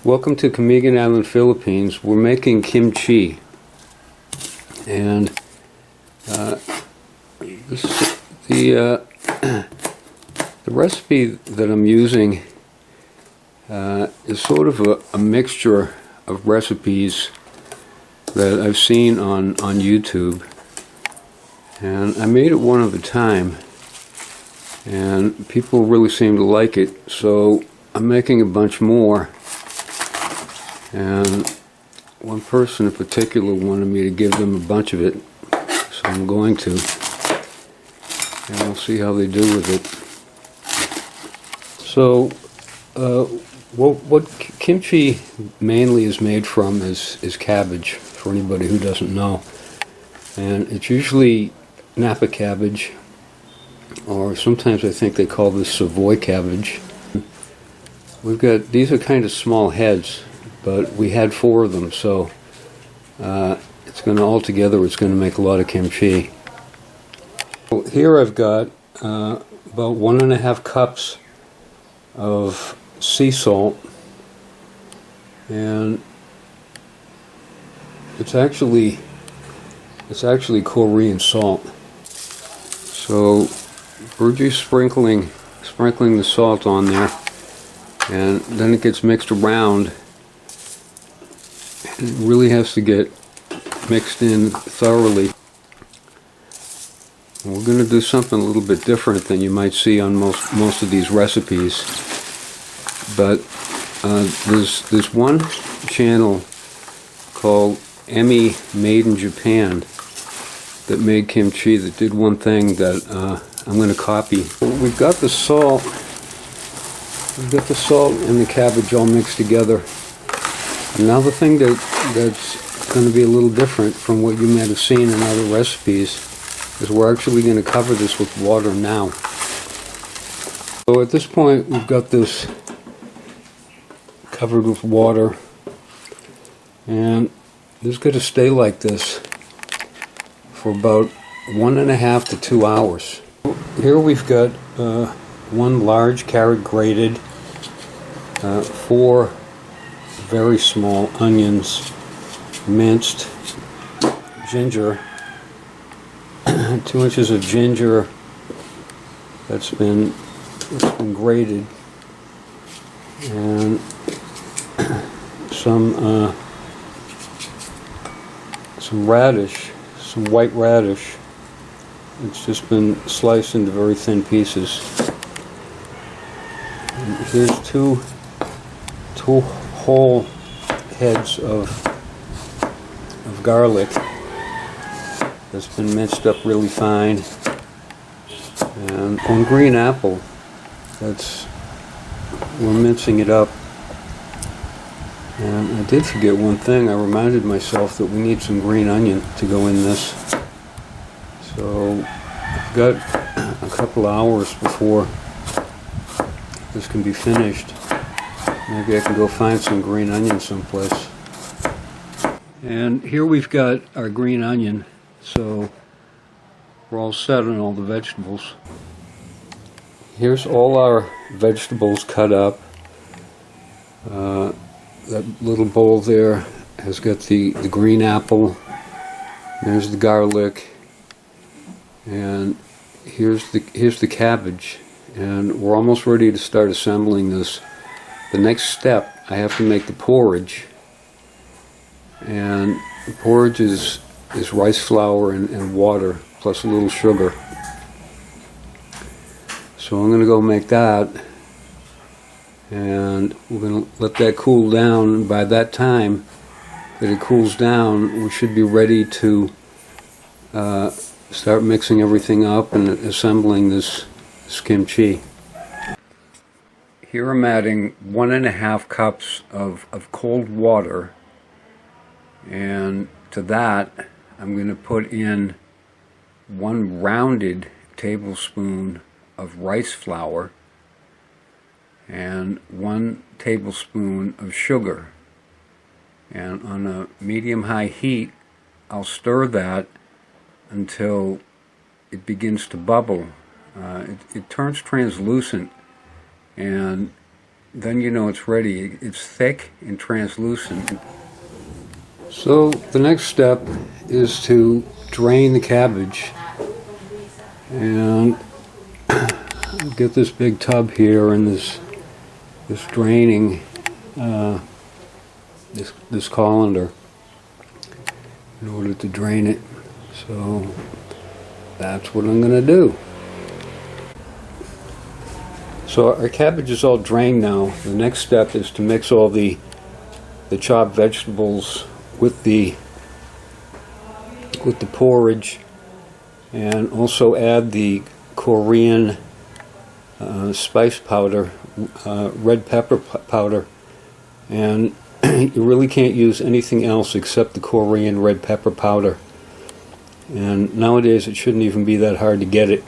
Welcome to Camiguin Island, Philippines. We're making kimchi, and this is the recipe that I'm using is sort of a mixture of recipes that I've seen on YouTube, and I made it one at a time, and people really seem to like it, so I'm making a bunch more. And one person in particular wanted me to give them a bunch of it, so I'm going to, and we'll see how they do with it. So what kimchi mainly is made from is cabbage, for anybody who doesn't know, and it's usually Napa cabbage, or sometimes I think they call this Savoy cabbage. These are kind of small heads, but we had 4 of them, so it's going to it's going to make a lot of kimchi. So here I've got about 1.5 cups of sea salt, and it's actually Korean salt. So we're just sprinkling the salt on there, and then it gets mixed around. It really has to get mixed in thoroughly. And we're going to do something a little bit different than you might see on most of these recipes. But there's one channel called Emmy Made in Japan that made kimchi that did one thing that I'm going to copy. We've got the salt and the cabbage all mixed together. And now the thing that's going to be a little different from what you might have seen in other recipes is we're actually going to cover this with water now. So at this point we've got this covered with water, and this is going to stay like this for about 1.5 to 2 hours. Here we've got 1 large carrot grated, 4 very small onions minced, ginger, 2 inches of ginger that's been grated, and some radish, some white radish. It's just been sliced into very thin pieces. And here's two whole heads of garlic that's been minced up really fine, and on green apple we're mincing it up. And I did forget one thing. I reminded myself that we need some green onion to go in this, so I've got a couple hours before this can be finished. Maybe I can go find some green onion someplace. And here we've got our green onion, so we're all set on all the vegetables. Here's all our vegetables cut up. That little bowl there has got the green apple, there's the garlic, and here's the cabbage, and we're almost ready to start assembling this. The next step, I have to make the porridge, and the porridge is rice flour and water plus a little sugar. So I'm going to go make that, and we're going to let that cool down, and by that time that it cools down, we should be ready to start mixing everything up and assembling this kimchi. Here I'm adding 1.5 cups of cold water, and to that I'm going to put in 1 rounded tablespoon of rice flour and 1 tablespoon of sugar. And on a medium-high heat, I'll stir that until it begins to bubble. It turns translucent, and then you know it's ready. It's thick and translucent. So the next step is to drain the cabbage, and get this big tub here and this draining this colander in order to drain it. So that's what I'm going to do. So our cabbage is all drained now. The next step is to mix all the chopped vegetables with the porridge, and also add the Korean spice powder, red pepper powder, and you really can't use anything else except the Korean red pepper powder. And nowadays it shouldn't even be that hard to get it.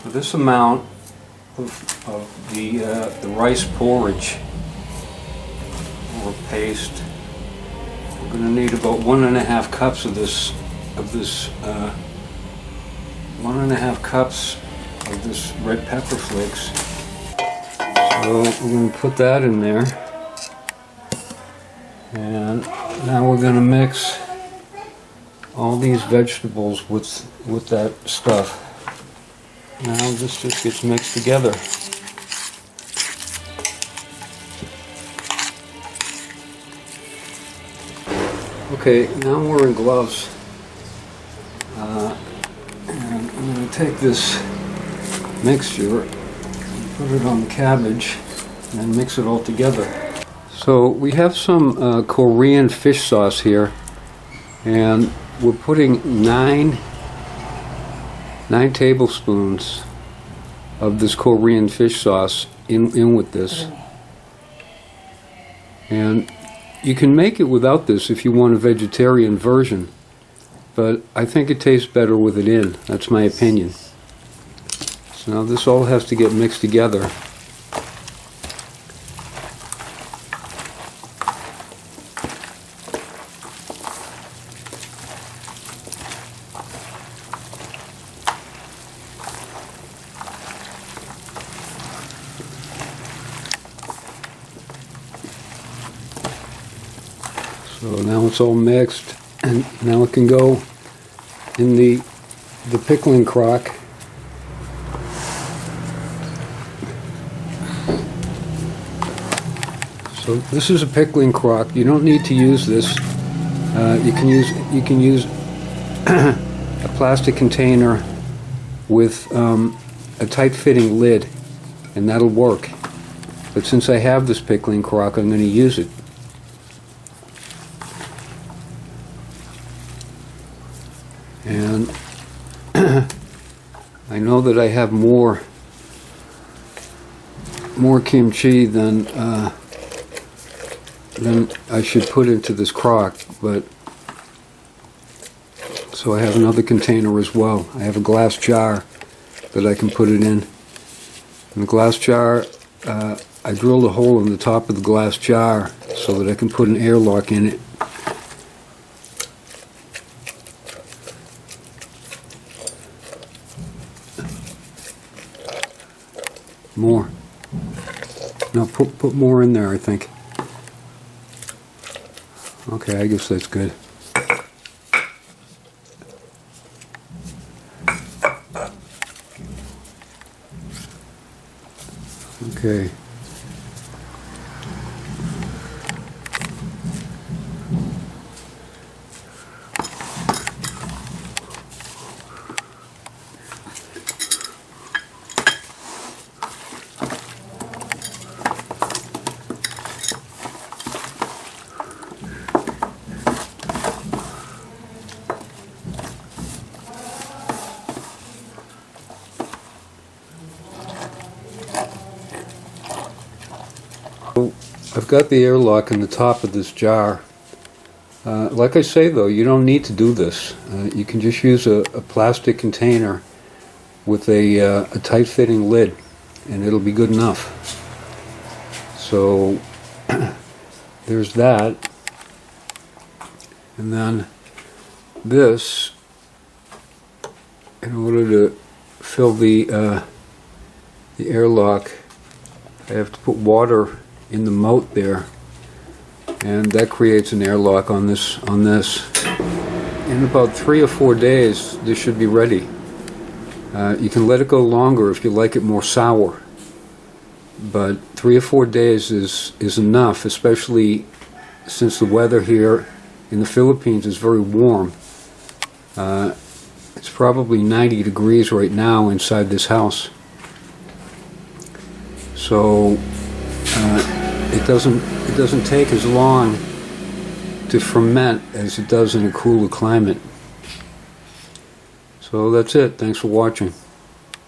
For this amount of the rice porridge or paste, we're going to need about 1.5 cups of this 1.5 cups of this red pepper flakes. So we're going to put that in there, and now we're going to mix all these vegetables with that stuff. Now this just gets mixed together. Okay, now I'm wearing gloves, and I'm going to take this mixture and put it on the cabbage and then mix it all together. So we have some Korean fish sauce here, and we're putting 9 tablespoons of this Korean fish sauce in with this. And you can make it without this if you want a vegetarian version, but I think it tastes better with it in. That's my opinion. So now this all has to get mixed together. So now it's all mixed, and now it can go in the pickling crock. So this is a pickling crock. You don't need to use this. You can use a plastic container with a tight-fitting lid, and that'll work. But since I have this pickling crock, I'm going to use it. And I know that I have more kimchi than I should put into this crock, but so I have another container as well. I have a glass jar that I can put it in. In the glass jar, I drilled a hole in the top of the glass jar so that I can put an airlock in it. More. No, put more in there, I think. Okay, I guess that's good. Okay. I've got the airlock in the top of this jar. Like I say though, you don't need to do this. You can just use a plastic container with a tight-fitting lid, and it'll be good enough. So there's that. And then this, in order to fill the the airlock, I have to put water in the moat there, and that creates an airlock on this. In about 3 or 4 days, this should be ready. You can let it go longer if you like it more sour, but 3 or 4 days is enough, especially since the weather here in the Philippines is very warm. It's probably 90 degrees right now inside this house. So it doesn't take as long to ferment as it does in a cooler climate. So that's it. Thanks for watching.